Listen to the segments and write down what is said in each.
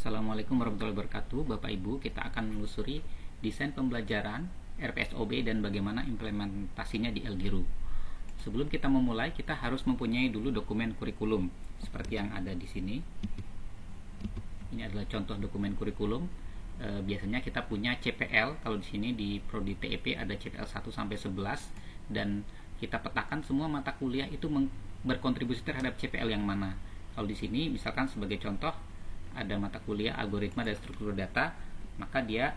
Assalamualaikum warahmatullahi wabarakatuh. Bapak Ibu, kita akan menelusuri desain pembelajaran RPSOB dan bagaimana implementasinya di LGRU. Sebelum kita memulai, kita harus mempunyai dulu dokumen kurikulum seperti yang ada di sini. Ini adalah contoh dokumen kurikulum. Biasanya kita punya CPL. Kalau di sini di Prodi TEP ada CPL 1 sampai 11 dan kita petakan semua mata kuliah itu berkontribusi terhadap CPL yang mana. Kalau di sini misalkan sebagai contoh ada mata kuliah algoritma dan struktur data, maka dia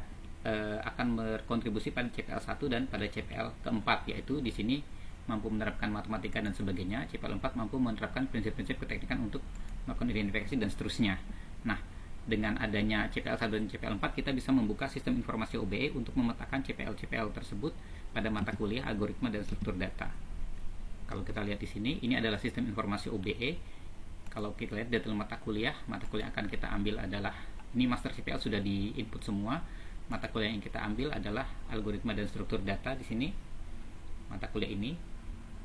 akan berkontribusi pada CPL 1 dan pada CPL keempat, yaitu di sini mampu menerapkan matematika dan sebagainya. CPL 4 mampu menerapkan prinsip-prinsip keteknikan untuk melakukan identifikasi dan seterusnya. Nah, dengan adanya CPL 1 dan CPL 4 kita bisa membuka sistem informasi OBE untuk memetakan CPL-CPL tersebut pada mata kuliah algoritma dan struktur data. Kalau kita lihat di sini, ini adalah sistem informasi OBE. Kalau kita lihat detail mata kuliah akan kita ambil adalah, ini master CPL sudah di input semua. Mata kuliah yang kita ambil adalah algoritma dan struktur data di sini. Mata kuliah ini,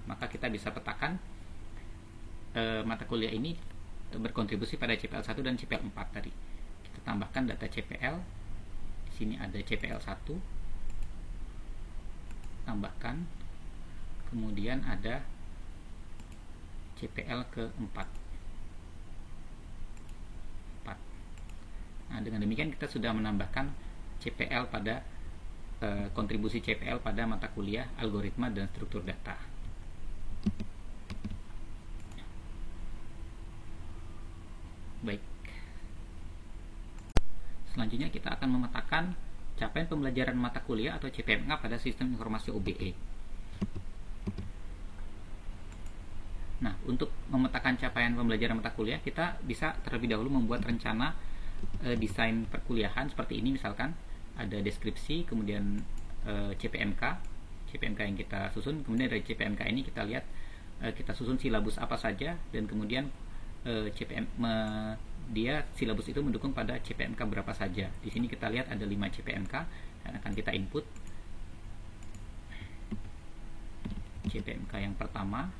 maka kita bisa petakan mata kuliah ini berkontribusi pada CPL 1 dan CPL 4 tadi. Kita tambahkan data CPL. Di sini ada CPL 1. Tambahkan. Kemudian ada CPL ke-4. Nah, dengan demikian kita sudah menambahkan CPL pada kontribusi CPL pada mata kuliah algoritma dan struktur data. Baik. Selanjutnya kita akan memetakan capaian pembelajaran mata kuliah atau CPMK pada sistem informasi OBE. Nah, untuk memetakan capaian pembelajaran mata kuliah, kita bisa terlebih dahulu membuat rencana desain perkuliahan seperti ini. Misalkan ada deskripsi, kemudian CPMK yang kita susun, kemudian dari CPMK ini kita lihat kita susun silabus apa saja, dan kemudian dia silabus itu mendukung pada CPMK berapa saja. Di sini kita lihat ada 5 CPMK dan akan kita input. CPMK yang pertama,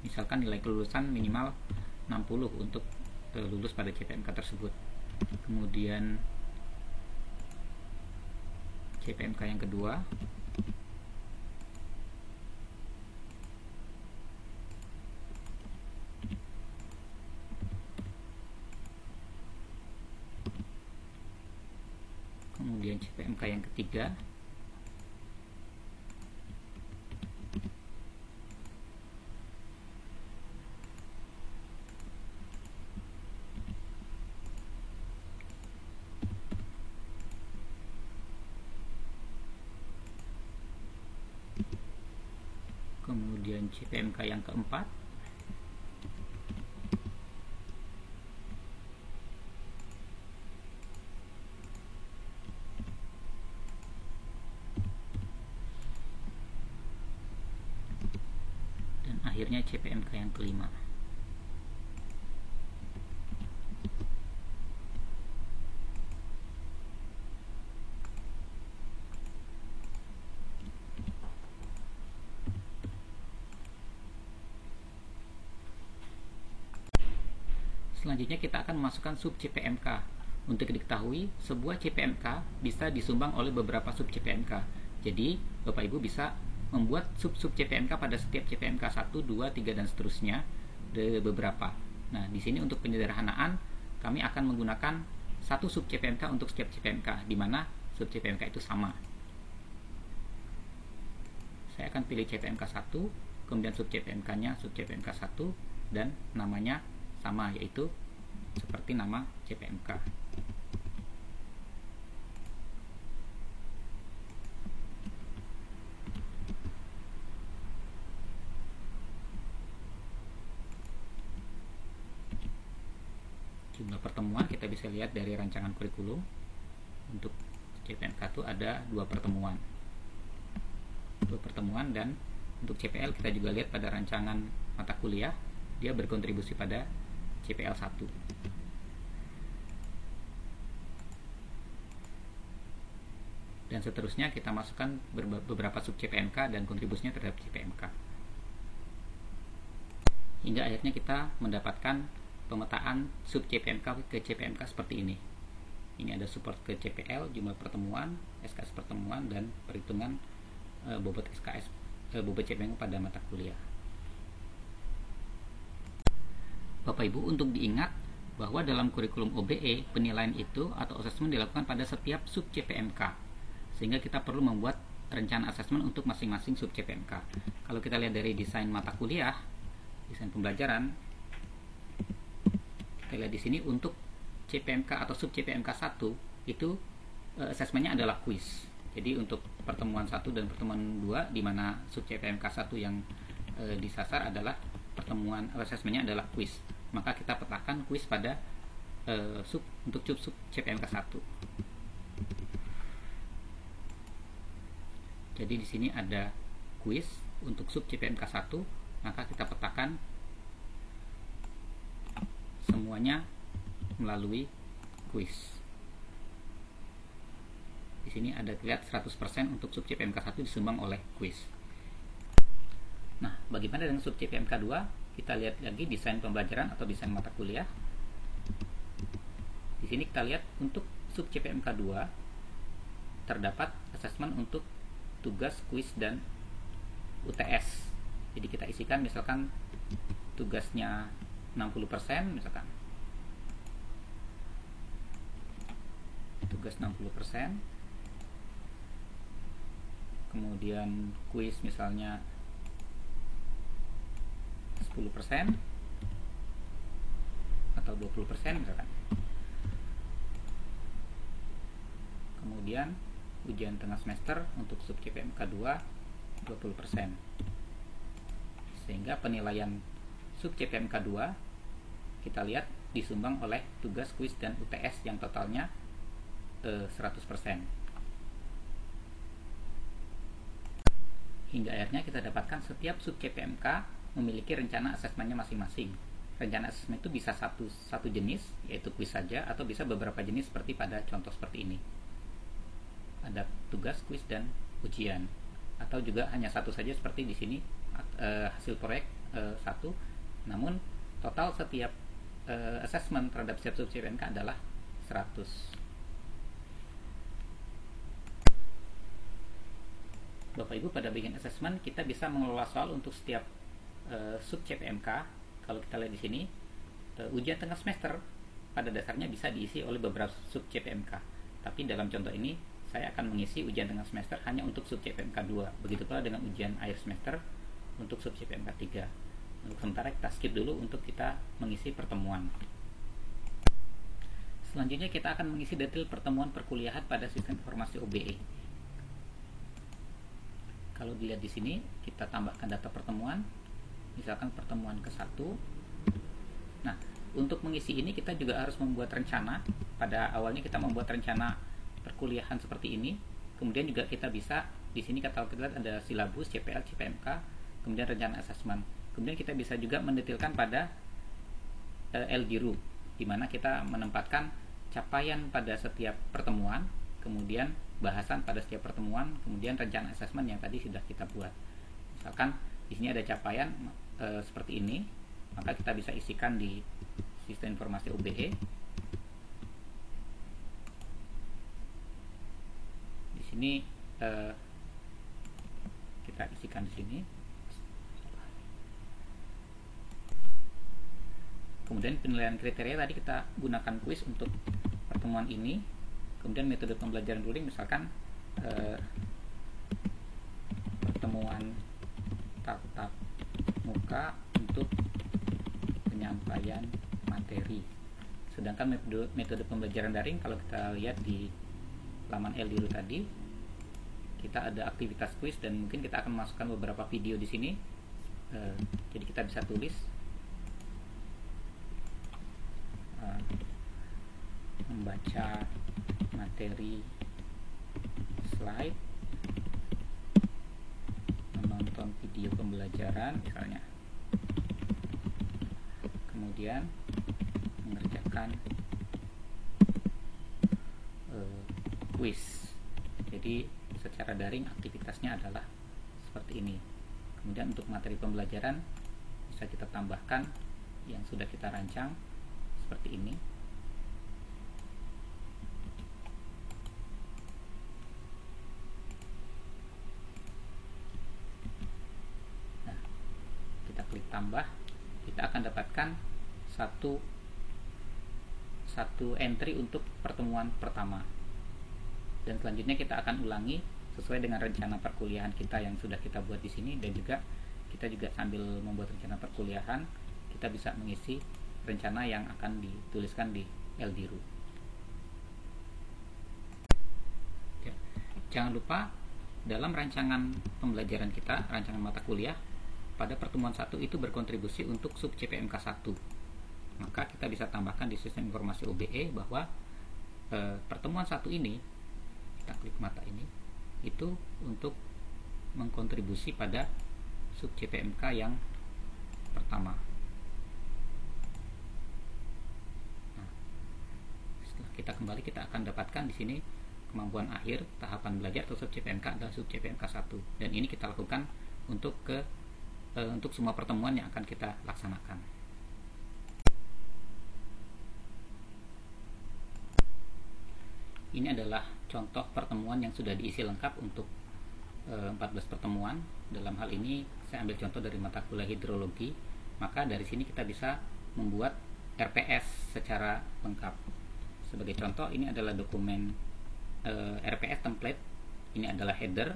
misalkan nilai kelulusan minimal 60 untuk lulus pada CPMK tersebut. Kemudian CPMK yang kedua, kemudian CPMK yang ketiga, kemudian CPMK yang keempat, dan akhirnya CPMK yang kelima. Selanjutnya kita akan memasukkan sub CPMK. Untuk diketahui, sebuah CPMK bisa disumbang oleh beberapa sub CPMK. Jadi, Bapak Ibu bisa membuat sub-sub CPMK pada setiap CPMK 1, 2, 3 dan seterusnya, ada beberapa. Nah, di sini untuk penyederhanaan kami akan menggunakan satu sub CPMK untuk setiap CPMK, di mana sub CPMK itu sama. Saya akan pilih CPMK 1, kemudian sub CPMK-nya sub CPMK 1 dan namanya sama, yaitu seperti nama CPMK. Jumlah pertemuan kita bisa lihat dari rancangan kurikulum. Untuk CPMK itu ada 2 pertemuan. 2 pertemuan, dan untuk CPL kita juga lihat pada rancangan mata kuliah, dia berkontribusi pada CPL 1. Dan seterusnya kita masukkan beberapa sub CPMK dan kontribusinya terhadap CPMK. hingga akhirnya kita mendapatkan pemetaan sub CPMK ke CPMK seperti ini. Ini ada support ke CPL, jumlah pertemuan, SKS pertemuan, dan perhitungan bobot SKS, bobot CPMK pada mata kuliah. Bapak Ibu, untuk diingat bahwa dalam kurikulum OBE, penilaian itu atau asesmen dilakukan pada setiap sub CPMK, sehingga kita perlu membuat rencana asesmen untuk masing-masing sub CPMK. Kalau kita lihat dari desain mata kuliah, desain pembelajaran, kita lihat di sini untuk CPMK atau sub CPMK 1 itu asesmennya adalah kuis. Jadi untuk pertemuan 1 dan pertemuan 2, di mana sub CPMK 1 yang disasar adalah pertemuan asesmennya adalah kuis, maka kita petakan kuis pada untuk sub CPMK 1. Jadi di sini ada kuis untuk sub CPMK 1, maka kita petakan semuanya melalui kuis. Di sini ada terlihat 100% untuk sub CPMK 1 disumbang oleh kuis. Nah, bagaimana dengan sub CPMK 2? Kita lihat lagi desain pembelajaran atau desain mata kuliah. Di sini kita lihat untuk sub CPMK 2 terdapat asesmen untuk tugas, kuis, dan UTS. Jadi kita isikan misalkan tugasnya 60%, misalkan tugas 60%, kemudian kuis misalnya 10% atau 20% misalkan. Kemudian ujian tengah semester untuk sub CPMK 2 20%. Sehingga penilaian sub CPMK 2 kita lihat disumbang oleh tugas, kuis, dan UTS yang totalnya 100%. Hingga akhirnya kita dapatkan setiap sub CPMK memiliki rencana asesmennya masing-masing. Rencana asesmen itu bisa satu jenis, yaitu kuis saja, atau bisa beberapa jenis seperti pada contoh seperti ini. Ada tugas, kuis, dan ujian. Atau juga hanya satu saja seperti di sini, hasil proyek 1. Namun total setiap asesmen terhadap setiap sub CPMK adalah 100. Bapak Ibu, pada bagian asesmen kita bisa mengelola soal untuk setiap sub CPMK. Kalau kita lihat di sini, ujian tengah semester pada dasarnya bisa diisi oleh beberapa sub CPMK. Tapi dalam contoh ini saya akan mengisi ujian tengah semester hanya untuk sub CPMK 2. Begitu pula dengan ujian akhir semester untuk sub CPMK 3. Untuk sementara kita skip dulu untuk kita mengisi pertemuan. Selanjutnya kita akan mengisi detail pertemuan perkuliahan pada sistem informasi OBE. Kalau dilihat di sini, kita tambahkan data pertemuan, misalkan pertemuan ke-1. Nah, untuk mengisi ini kita juga harus membuat rencana. Pada awalnya kita membuat rencana perkuliahan seperti ini. Kemudian juga kita bisa di sini kita lihat ada silabus, CPL, CPMK, kemudian rencana asesmen. Kemudian kita bisa juga mendetailkan pada LGRU, di mana kita menempatkan capaian pada setiap pertemuan, kemudian bahasan pada setiap pertemuan, kemudian rencana asesmen yang tadi sudah kita buat. Misalkan di sini ada capaian seperti ini, maka kita bisa isikan di sistem informasi OBE. Di sini kita isikan di sini. Kemudian penilaian kriteria tadi kita gunakan kuis untuk pertemuan ini. Kemudian metode pembelajaran daring, misalkan pertemuan tatap muka untuk penyampaian materi. Sedangkan metode pembelajaran daring, kalau kita lihat di laman LGRU tadi, kita ada aktivitas kuis dan mungkin kita akan masukkan beberapa video di sini. Jadi kita bisa tulis membaca materi slide, menonton video pembelajaran misalnya, kemudian mengerjakan kuis. Jadi secara daring aktivitasnya adalah seperti ini. Kemudian untuk materi pembelajaran bisa kita tambahkan yang sudah kita rancang seperti ini. Nah, kita klik tambah, kita akan dapatkan satu entry untuk pertemuan pertama, dan selanjutnya kita akan ulangi sesuai dengan rencana perkuliahan kita yang sudah kita buat di sini, dan juga kita sambil membuat rencana perkuliahan kita bisa mengisi rencana yang akan dituliskan di LDRU. Ya. Jangan lupa dalam rancangan pembelajaran kita, rancangan mata kuliah pada pertemuan 1 itu berkontribusi untuk sub CPMK 1. Maka kita bisa tambahkan di sistem informasi OBE bahwa pertemuan 1 ini, kita klik mata ini, itu untuk mengkontribusi pada sub CPMK yang pertama. Nah, setelah kita kembali, kita akan dapatkan di sini kemampuan akhir tahapan belajar atau sub CPMK adalah sub CPMK 1, dan ini kita lakukan untuk semua pertemuan yang akan kita laksanakan. Ini adalah contoh pertemuan yang sudah diisi lengkap untuk 14 pertemuan. Dalam hal ini saya ambil contoh dari mata kuliah hidrologi, maka dari sini kita bisa membuat RPS secara lengkap. Sebagai contoh, ini adalah dokumen RPS template. Ini adalah header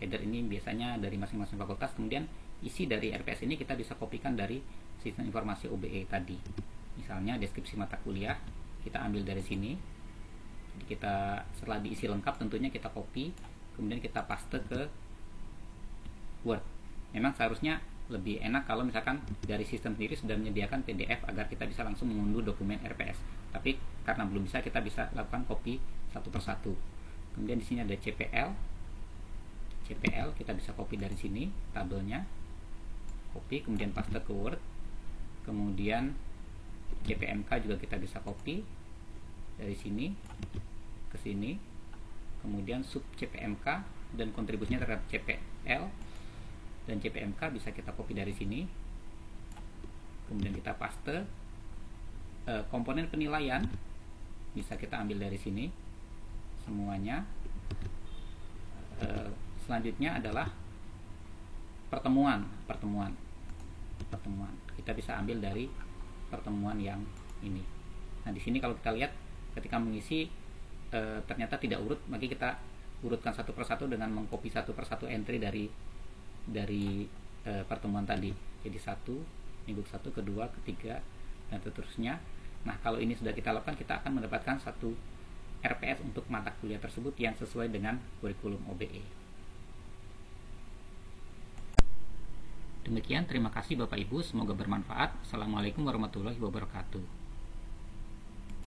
ini biasanya dari masing-masing fakultas. Kemudian isi dari RPS ini kita bisa kopikan dari sistem informasi OBE tadi. Misalnya deskripsi mata kuliah, kita ambil dari sini. Jadi kita setelah diisi lengkap tentunya kita copy, kemudian kita paste ke Word. Memang seharusnya lebih enak kalau misalkan dari sistem sendiri sudah menyediakan PDF agar kita bisa langsung mengunduh dokumen RPS. Tapi karena belum bisa, kita bisa lakukan copy satu persatu. Kemudian di sini ada CPL kita bisa copy dari sini tabelnya, copy kemudian paste ke Word. Kemudian CPMK juga kita bisa copy dari sini ke sini, kemudian sub CPMK dan kontribusinya terhadap CPL dan CPMK bisa kita copy dari sini, kemudian kita paste. Komponen penilaian bisa kita ambil dari sini semuanya. Selanjutnya adalah pertemuan kita bisa ambil dari pertemuan yang ini. Nah, di sini kalau kita lihat ketika mengisi ternyata tidak urut, maka kita urutkan satu persatu dengan mengcopy satu persatu entry dari pertemuan tadi. Jadi 1, minggu 1, kedua, ketiga, dan seterusnya. Nah, kalau ini sudah kita lakukan, kita akan mendapatkan satu RPS untuk mata kuliah tersebut yang sesuai dengan kurikulum OBE. Demikian, terima kasih Bapak Ibu, semoga bermanfaat. Assalamualaikum warahmatullahi wabarakatuh.